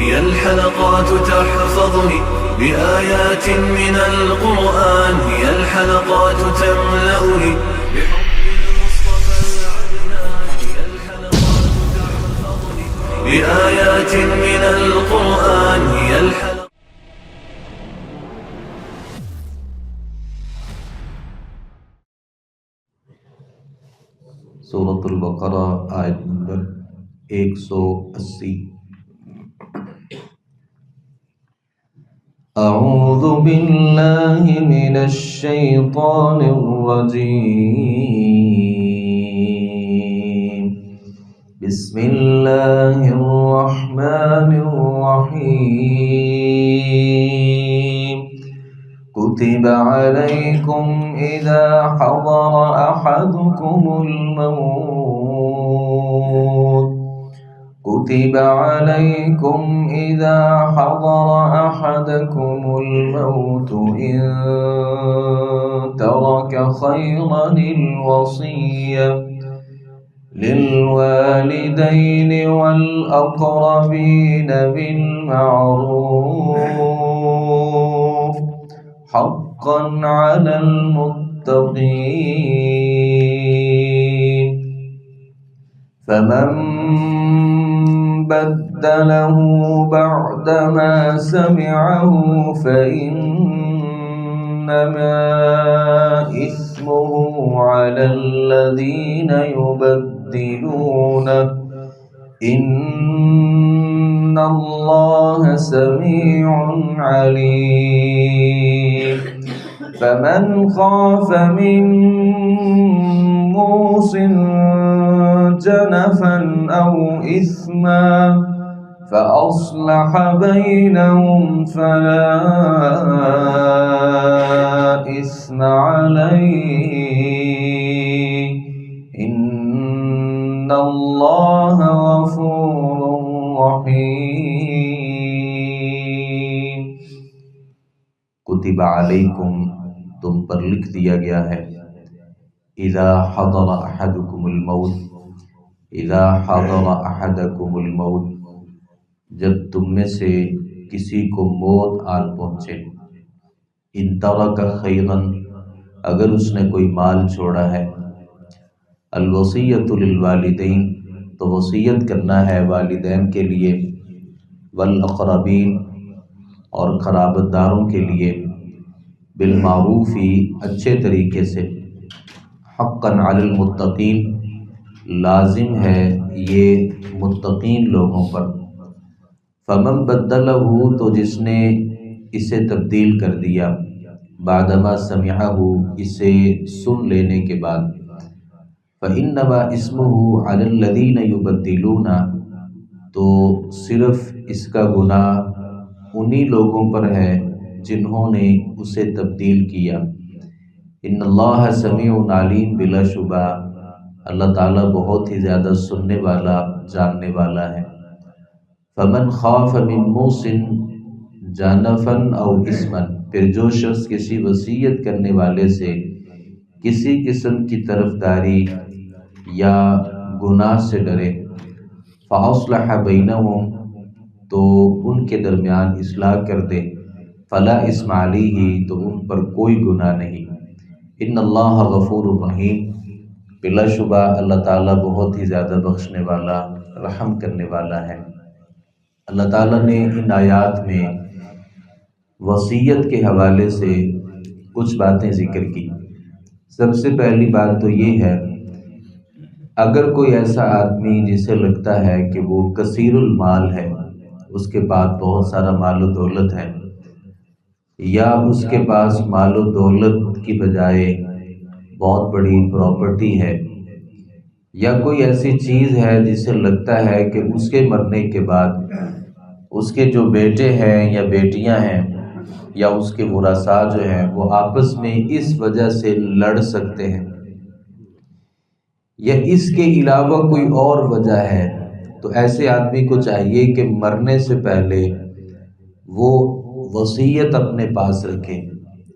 هي الحلقات تحفظني بآيات من القرآن، هي الحلقات تملأني بحب المصطفى العدنان، هي الحلقات تحفظني بآيات من القرآن، هي الحلقات. سورۃ البقرہ آیت نمبر 180۔ اعوذ باللہ من الشیطان الرجیم، بسم اللہ الرحمن الرحیم۔ كتب عليكم إذا حضر أحدكم الموت كتب عليكم إذا حضر أحدكم الموت إن ترك خيرا الوصية للوالدين والأقربين بالمعروف حقا على المتقين، فمن بدله بعدما سمعه فإنما إثمه على الذين يبدلونه، إن الله سميع عليم۔ فمن خاف من موص جنفا أو إثما فأصلح بينهم فلا إثم عليه، إن الله غفور رحیم۔ کتب علیکم، تم پر لکھ دیا گیا ہے، اذا حضر احدکم الموت، اذا حضر احدکم الموت، جب تم میں سے کسی کو موت آن پہنچے، ان ترک خیرا، اگر اس نے کوئی مال چھوڑا ہے، الوصیۃ للوالدین، تو وصیت کرنا ہے والدین کے لیے، والاقربین، اور قرابت داروں کے لیے، بالمعروف ہی، اچھے طریقے سے، حقا علی المتقین، لازم ہے یہ متقین لوگوں پر۔ فمن بدلہ، تو جس نے اسے تبدیل کر دیا، بعدما سمعہ، اسے سن لینے کے بعد، فإنما اسمہ علی الذین یبدلون، تو صرف اس کا گناہ انہی لوگوں پر ہے جنہوں نے اسے تبدیل کیا۔ ان اللہ سمیع علیم، بلا شبہ اللہ تعالیٰ بہت ہی زیادہ سننے والا، جاننے والا ہے۔ فمن خاف من موص جانفا او اثما، پھر جو شخص کسی وصیت کرنے والے سے کسی قسم کی طرفداری یا گناہ سے ڈرے، فاصلح بینہم، تو ان کے درمیان اصلاح کر دے، فلا اثم علیہ، تو ان پر کوئی گناہ نہیں۔ ان اللہ غفور رحیم، بلا شبہ اللہ تعالیٰ بہت ہی زیادہ بخشنے والا، رحم کرنے والا ہے۔ اللہ تعالیٰ نے ان آیات میں وصیت کے حوالے سے کچھ باتیں ذکر کی۔ سب سے پہلی بات تو یہ ہے، اگر کوئی ایسا آدمی جسے لگتا ہے کہ وہ کثیر المال ہے، اس کے پاس بہت سارا مال و دولت ہے، یا اس کے پاس مال و دولت کی بجائے بہت بڑی پراپرٹی ہے، یا کوئی ایسی چیز ہے جسے لگتا ہے کہ اس کے مرنے کے بعد اس کے جو بیٹے ہیں یا بیٹیاں ہیں یا اس کے ورثاء جو ہیں وہ آپس میں اس وجہ سے لڑ سکتے ہیں، یا اس کے علاوہ کوئی اور وجہ ہے، تو ایسے آدمی کو چاہیے کہ مرنے سے پہلے وہ وصیت اپنے پاس رکھے،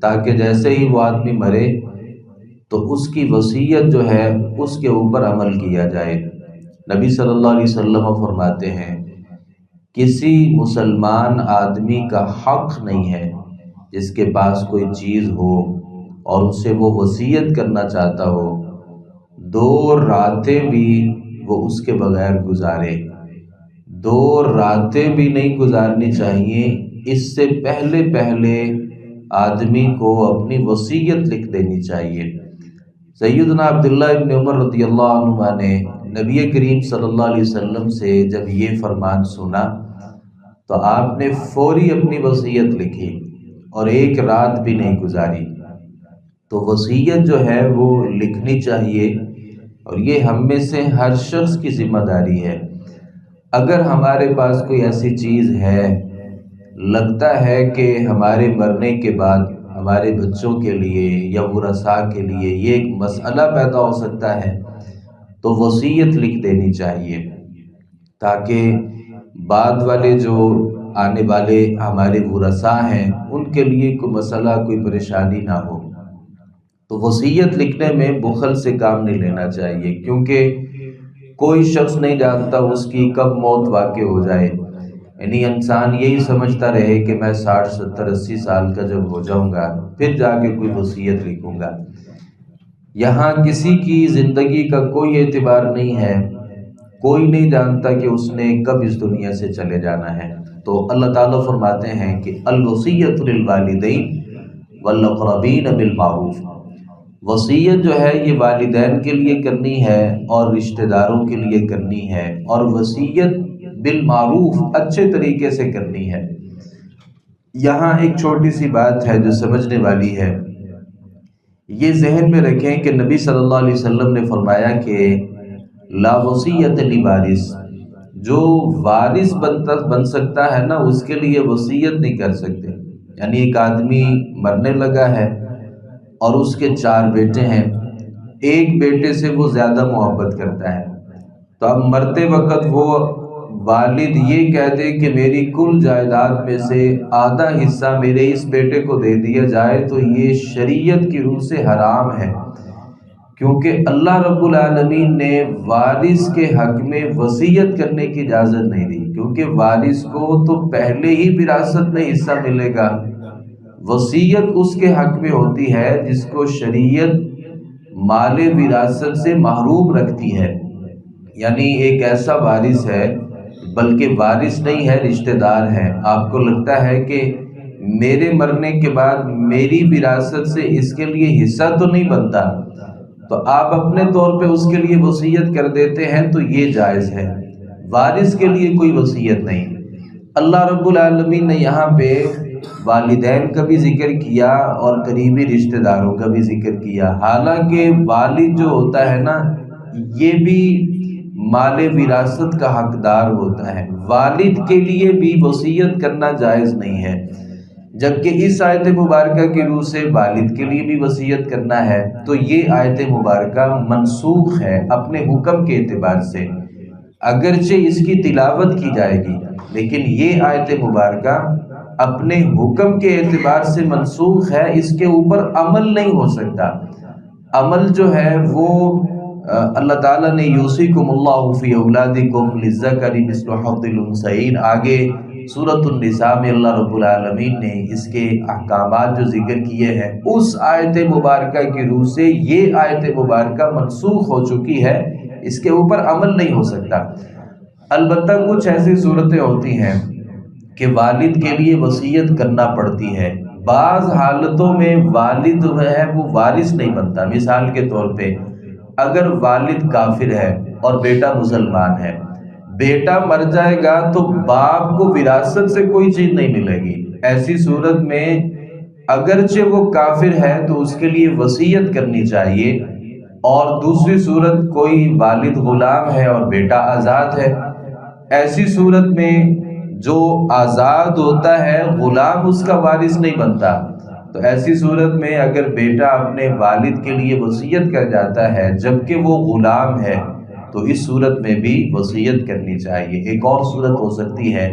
تاکہ جیسے ہی وہ آدمی مرے تو اس کی وصیت جو ہے اس کے اوپر عمل کیا جائے۔ نبی صلی اللہ علیہ وسلم فرماتے ہیں کسی مسلمان آدمی کا حق نہیں ہے جس کے پاس کوئی چیز ہو اور اسے وہ وصیت کرنا چاہتا ہو 2 راتیں بھی وہ اس کے بغیر گزارے. 2 راتیں بھی نہیں گزارنی چاہیے. اس سے پہلے آدمی کو اپنی وصیت لکھ دینی چاہیے. سیدنا عبداللہ ابن عمر رضی اللہ عنہ نے نبی کریم صلی اللہ علیہ وسلم سے جب یہ فرمان سنا تو آپ نے فوری اپنی وصیت لکھی اور 1 رات بھی نہیں گزاری. تو وصیت جو ہے وہ لکھنی چاہیے اور یہ ہم میں سے ہر شخص کی ذمہ داری ہے. اگر ہمارے پاس کوئی ایسی چیز ہے، لگتا ہے کہ ہمارے مرنے کے بعد ہمارے بچوں کے لیے یا ورثاء کے لیے یہ ایک مسئلہ پیدا ہو سکتا ہے، تو وصیت لکھ دینی چاہیے تاکہ بعد والے جو آنے والے ہمارے ورثاء ہیں ان کے لیے کوئی مسئلہ کوئی پریشانی نہ ہو. تو وصیت لکھنے میں بخل سے کام نہیں لینا چاہیے، کیونکہ کوئی شخص نہیں جانتا اس کی کب موت واقع ہو جائے. یعنی انسان یہی سمجھتا رہے کہ میں 60 70 80 سال کا جب ہو جاؤں گا پھر جا کے کوئی وصیت لکھوں گا. یہاں کسی کی زندگی کا کوئی اعتبار نہیں ہے، کوئی نہیں جانتا کہ اس نے کب اس دنیا سے چلے جانا ہے. تو اللہ تعالیٰ فرماتے ہیں کہ الوصیۃ للوالدین والاقربین بالمعروف. وصیت جو ہے یہ والدین کے لیے کرنی ہے اور رشتہ داروں کے لیے کرنی ہے، اور وصیت بالمعروف اچھے طریقے سے کرنی ہے. یہاں ایک چھوٹی سی بات ہے جو سمجھنے والی ہے. یہ ذہن میں رکھیں کہ نبی صلی اللہ علیہ وسلم نے فرمایا کہ لا وصیت لوارث، جو وارث بن سکتا ہے نا اس کے لیے وصیت نہیں کر سکتے. یعنی ایک آدمی مرنے لگا ہے اور اس کے 4 بیٹے ہیں، ایک بیٹے سے وہ زیادہ محبت کرتا ہے، تو اب مرتے وقت وہ والد یہ کہہ دے کہ میری کل جائیداد میں سے آدھا حصہ میرے اس بیٹے کو دے دیا جائے، تو یہ شریعت کی روح سے حرام ہے. کیونکہ اللہ رب العالمین نے وارث کے حق میں وصیت کرنے کی اجازت نہیں دی، کیونکہ وارث کو تو پہلے ہی وراثت میں حصہ ملے گا. وصیت اس کے حق میں ہوتی ہے جس کو شریعت مال وراثت سے محروم رکھتی ہے. یعنی ایک ایسا وارث ہے، بلکہ وارث نہیں ہے، رشتہ دار ہے. آپ کو لگتا ہے کہ میرے مرنے کے بعد میری وراثت سے اس کے لیے حصہ تو نہیں بنتا، تو آپ اپنے طور پہ اس کے لیے وصیت کر دیتے ہیں، تو یہ جائز ہے. وارث کے لیے کوئی وصیت نہیں. اللہ رب العالمین نے یہاں پہ والدین کا بھی ذکر کیا اور قریبی رشتہ داروں کا بھی ذکر کیا. حالانکہ والد جو ہوتا ہے نا یہ بھی مال وراثت کا حقدار ہوتا ہے. والد کے لیے بھی وصیت کرنا جائز نہیں ہے، جبکہ اس آیت مبارکہ کی روح سے والد کے لیے بھی وصیت کرنا ہے. تو یہ آیت مبارکہ منسوخ ہے اپنے حکم کے اعتبار سے، اگرچہ اس کی تلاوت کی جائے گی لیکن یہ آیت مبارکہ اپنے حکم کے اعتبار سے منسوخ ہے. اس کے اوپر عمل نہیں ہو سکتا. عمل جو ہے وہ اللہ تعالیٰ نے یوصیکم اللہ فی اولادکم للذکر مثل حظ الانثیین، آگے سورۃ النساء میں اللہ رب العالمین نے اس کے احکامات جو ذکر کیے ہیں، اس آیت مبارکہ کی روح سے یہ آیت مبارکہ منسوخ ہو چکی ہے، اس کے اوپر عمل نہیں ہو سکتا. البتہ کچھ ایسی صورتیں ہوتی ہیں کہ والد کے لیے وصیت کرنا پڑتی ہے. بعض حالتوں میں والد جو ہے وہ وارث نہیں بنتا. مثال کے طور پہ اگر والد کافر ہے اور بیٹا مسلمان ہے، بیٹا مر جائے گا تو باپ کو وراثت سے کوئی چیز نہیں ملے گی. ایسی صورت میں اگرچہ وہ کافر ہے تو اس کے لیے وصیت کرنی چاہیے. اور دوسری صورت کوئی والد غلام ہے اور بیٹا آزاد ہے، ایسی صورت میں جو آزاد ہوتا ہے غلام اس کا وارث نہیں بنتا. تو ایسی صورت میں اگر بیٹا اپنے والد کے لیے وصیت کر جاتا ہے جبکہ وہ غلام ہے تو اس صورت میں بھی وصیت کرنی چاہیے. ایک اور صورت ہو سکتی ہے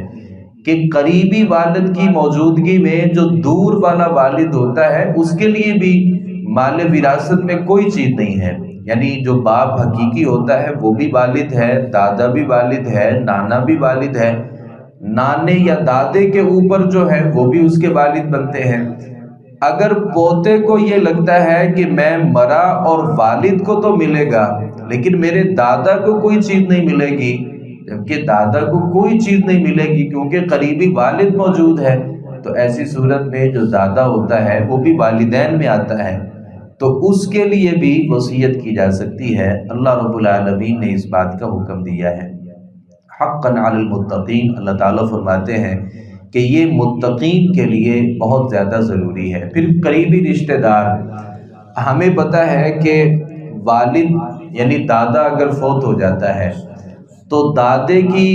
کہ قریبی والد کی موجودگی میں جو دور والا والد ہوتا ہے اس کے لیے بھی مال وراثت میں کوئی چیز نہیں ہے. یعنی جو باپ حقیقی ہوتا ہے وہ بھی والد ہے، دادا بھی والد ہے، نانا بھی والد ہے، نانے یا دادے کے اوپر جو ہے وہ بھی اس کے والد بنتے ہیں۔ اگر پوتے کو یہ لگتا ہے کہ میں مرا اور والد کو تو ملے گا لیکن میرے دادا کو کوئی چیز نہیں ملے گی، جبکہ دادا کو کوئی چیز نہیں ملے گی کیونکہ قریبی والد موجود ہے، تو ایسی صورت میں جو دادا ہوتا ہے وہ بھی والدین میں آتا ہے، تو اس کے لیے بھی وصیت کی جا سکتی ہے۔ اللہ رب العالمین نے اس بات کا حکم دیا ہے۔ حقاً علی المتقین، اللہ تعالیٰ فرماتے ہیں کہ یہ متقین کے لیے بہت زیادہ ضروری ہے۔ پھر قریبی رشتہ دار، ہمیں پتہ ہے کہ والد یعنی دادا اگر فوت ہو جاتا ہے تو دادے کی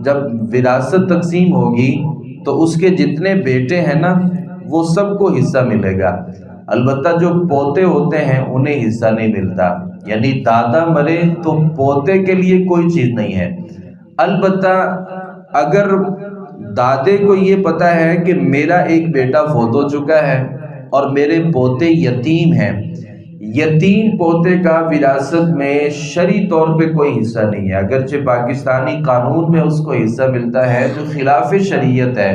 جب وراثت تقسیم ہوگی تو اس کے جتنے بیٹے ہیں نا وہ سب کو حصہ ملے گا، البتہ جو پوتے ہوتے ہیں انہیں حصہ نہیں ملتا، یعنی دادا مرے تو پوتے کے لیے کوئی چیز نہیں ہے۔ البتہ اگر دادے کو یہ پتہ ہے کہ میرا ایک بیٹا فوت ہو چکا ہے اور میرے پوتے یتیم ہیں، یتیم پوتے کا وراثت میں شرعی طور پہ کوئی حصہ نہیں ہے، اگرچہ پاکستانی قانون میں اس کو حصہ ملتا ہے جو خلاف شریعت ہے،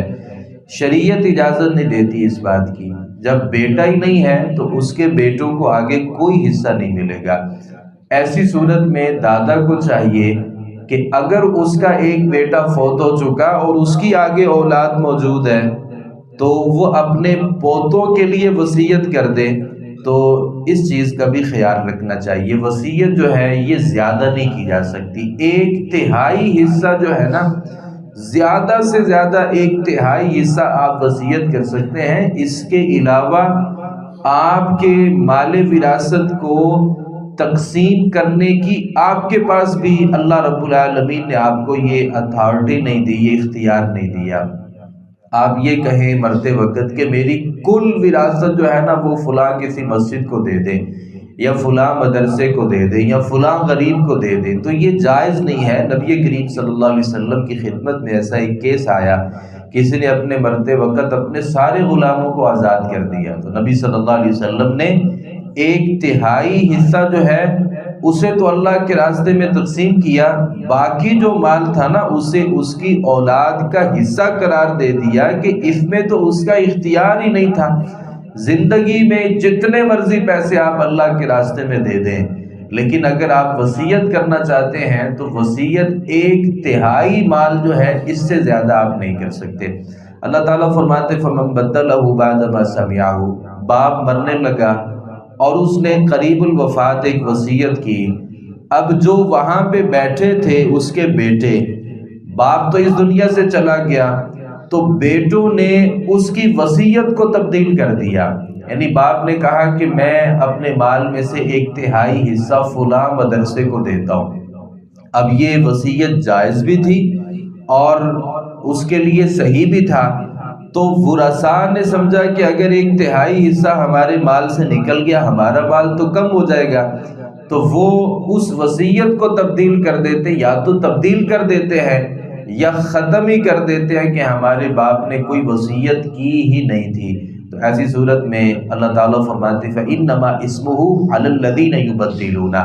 شریعت اجازت نہیں دیتی اس بات کی۔ جب بیٹا ہی نہیں ہے تو اس کے بیٹوں کو آگے کوئی حصہ نہیں ملے گا۔ ایسی صورت میں دادا کو چاہیے کہ اگر اس کا ایک بیٹا فوت ہو چکا اور اس کی آگے اولاد موجود ہے تو وہ اپنے پوتوں کے لیے وصیت کر دے، تو اس چیز کا بھی خیال رکھنا چاہیے۔ وصیت جو ہے یہ زیادہ نہیں کی جا سکتی، 1/3 حصہ جو ہے نا، زیادہ سے زیادہ 1/3 حصہ آپ وصیت کر سکتے ہیں۔ اس کے علاوہ آپ کے مال وراثت کو تقسیم کرنے کی آپ کے پاس بھی اللہ رب العالمین نے آپ کو یہ اتھارٹی نہیں دی، یہ اختیار نہیں دیا۔ آپ یہ کہیں مرتے وقت کہ میری کل وراثت جو ہے نا وہ فلاں کسی مسجد کو دے دیں یا فلاں مدرسے کو دے دیں یا فلاں غریب کو دے دیں، تو یہ جائز نہیں ہے۔ نبی کریم صلی اللہ علیہ وسلم کی خدمت میں ایسا ایک کیس آیا، کسی نے اپنے مرتے وقت اپنے سارے غلاموں کو آزاد کر دیا، تو نبی صلی اللہ علیہ وسلم نے 1/3 حصہ جو ہے اسے تو اللہ کے راستے میں تقسیم کیا، باقی جو مال تھا نا اسے اس کی اولاد کا حصہ قرار دے دیا کہ اس میں تو اس کا اختیار ہی نہیں تھا۔ زندگی میں جتنے مرضی پیسے آپ اللہ کے راستے میں دے دیں، لیکن اگر آپ وصیت کرنا چاہتے ہیں تو وصیت 1/3 مال جو ہے اس سے زیادہ آپ نہیں کر سکتے۔ اللہ تعالیٰ فرماتے فَمَن بَدَّلَهُ بَعْدَ مَا سَمِعَهُ، باپ مرنے لگا اور اس نے قریب الوفات ایک وصیت کی، اب جو وہاں پہ بیٹھے تھے اس کے بیٹے، باپ تو اس دنیا سے چلا گیا تو بیٹوں نے اس کی وصیت کو تبدیل کر دیا، یعنی باپ نے کہا کہ میں اپنے مال میں سے 1/3 حصہ فلاں مدرسے کو دیتا ہوں۔ اب یہ وصیت جائز بھی تھی اور اس کے لیے صحیح بھی تھا، تو ورثاء نے سمجھا کہ اگر 1/3 حصہ ہمارے مال سے نکل گیا ہمارا مال تو کم ہو جائے گا، تو وہ اس وصیت کو تبدیل کر دیتے، یا تو تبدیل کر دیتے ہیں یا ختم ہی کر دیتے ہیں کہ ہمارے باپ نے کوئی وصیت کی ہی نہیں تھی۔ تو ایسی صورت میں اللہ تعالیٰ فرماتے فَإِنَّمَا إِسْمُهُ عَلَى الَّذِينَ يُبَدِّلُونَ،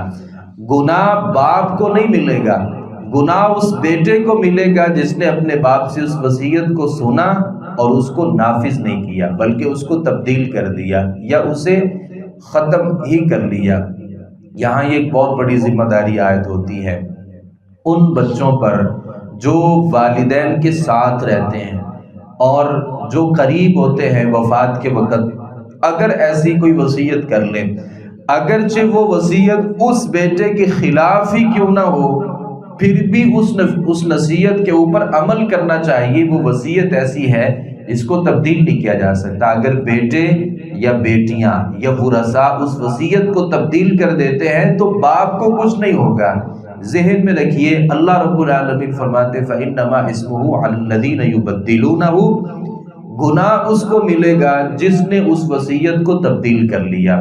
گناہ باپ کو نہیں ملے گا، گناہ اس بیٹے کو ملے گا جس نے اپنے باپ سے اس وصیت کو سنا اور اس کو نافذ نہیں کیا بلکہ اس کو تبدیل کر دیا یا اسے ختم ہی کر لیا۔ یہاں یہ ایک بہت بڑی ذمہ داری عائد ہوتی ہے ان بچوں پر جو والدین کے ساتھ رہتے ہیں اور جو قریب ہوتے ہیں وفات کے وقت، اگر ایسی کوئی وصیت کر لیں، اگرچہ وہ وصیت اس بیٹے کے خلاف ہی کیوں نہ ہو، پھر بھی اس نصیحت کے اوپر عمل کرنا چاہیے۔ وہ وصیت ایسی ہے اس کو تبدیل نہیں کیا جا سکتا۔ اگر بیٹے یا بیٹیاں یا ورثاء اس وصیت کو تبدیل کر دیتے ہیں تو باپ کو کچھ نہیں ہوگا۔ ذہن میں رکھیے اللہ رب العالمین فرماتے فَإِنَّمَا إِسْمُهُ عَلَى الَّذِينَ يُبَدِّلُونَهُ، گناہ اس کو ملے گا جس نے اس وصیت کو تبدیل کر لیا۔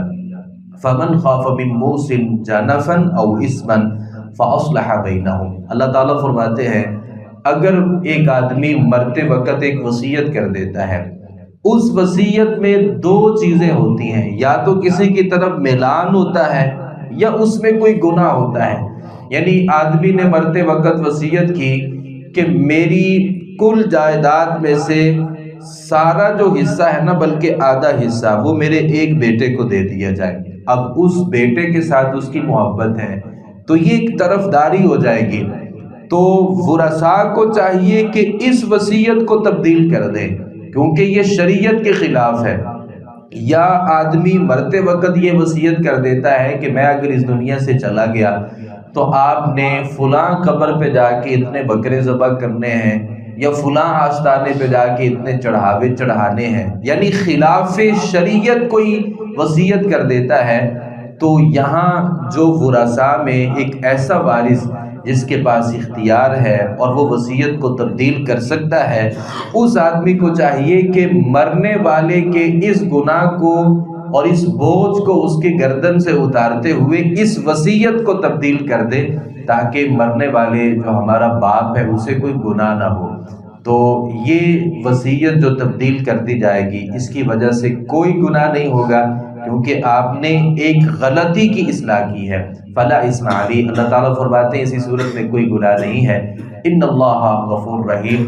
فَمَنْ خَافَ مِن مُوصٍ جَنَفًا أَوْ إِثْمًا فَأَصْلَحَ بَيْنَهُمْ، اللہ تعالیٰ فرماتے ہیں اگر ایک آدمی مرتے وقت ایک وصیت کر دیتا ہے، اس وصیت میں 2 چیزیں ہوتی ہیں، یا تو کسی کی طرف میلان ہوتا ہے یا اس میں کوئی گناہ ہوتا ہے۔ یعنی آدمی نے مرتے وقت وصیت کی کہ میری کل جائیداد میں سے سارا جو حصہ ہے نا، بلکہ آدھا حصہ وہ میرے ایک بیٹے کو دے دیا جائے۔ اب اس بیٹے کے ساتھ اس کی محبت ہے تو یہ ایک طرفداری ہو جائے گی، تو ورثاء کو چاہیے کہ اس وصیت کو تبدیل کر دیں، کیونکہ یہ شریعت کے خلاف ہے۔ یا آدمی مرتے وقت یہ وصیت کر دیتا ہے کہ میں اگر اس دنیا سے چلا گیا تو آپ نے فلاں قبر پہ جا کے اتنے بکرے ذبح کرنے ہیں، یا فلاں آستانے پہ جا کے اتنے چڑھاوے چڑھانے ہیں، یعنی خلاف شریعت کوئی وصیت کر دیتا ہے، تو یہاں جو ورثاء میں ایک ایسا وارث جس کے پاس اختیار ہے اور وہ وصیت کو تبدیل کر سکتا ہے، اس آدمی کو چاہیے کہ مرنے والے کے اس گناہ کو اور اس بوجھ کو اس کے گردن سے اتارتے ہوئے اس وصیت کو تبدیل کر دے، تاکہ مرنے والے جو ہمارا باپ ہے اسے کوئی گناہ نہ ہو۔ تو یہ وصیت جو تبدیل کر دی جائے گی، اس کی وجہ سے کوئی گناہ نہیں ہوگا، کیونکہ آپ نے ایک غلطی کی اصلاح کی ہے۔ فلا اسم علی، اللہ تعالیٰ فرماتے ہیں اسی صورت میں کوئی گناہ نہیں ہے۔ ان اللہ غفور رحیم،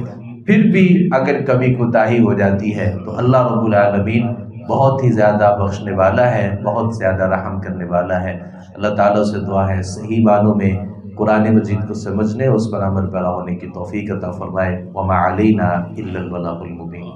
پھر بھی اگر کبھی کوتاہی ہو جاتی ہے تو اللہ رب العالمین بہت ہی زیادہ بخشنے والا ہے، بہت زیادہ رحم کرنے والا ہے۔ اللہ تعالیٰ سے دعا ہے صحیح معنوں میں قرآن مجید کو سمجھنے، اس پر عمل پیرا ہونے کی توفیق عطا فرمائے۔ وما علینا الا البلاغ المبین۔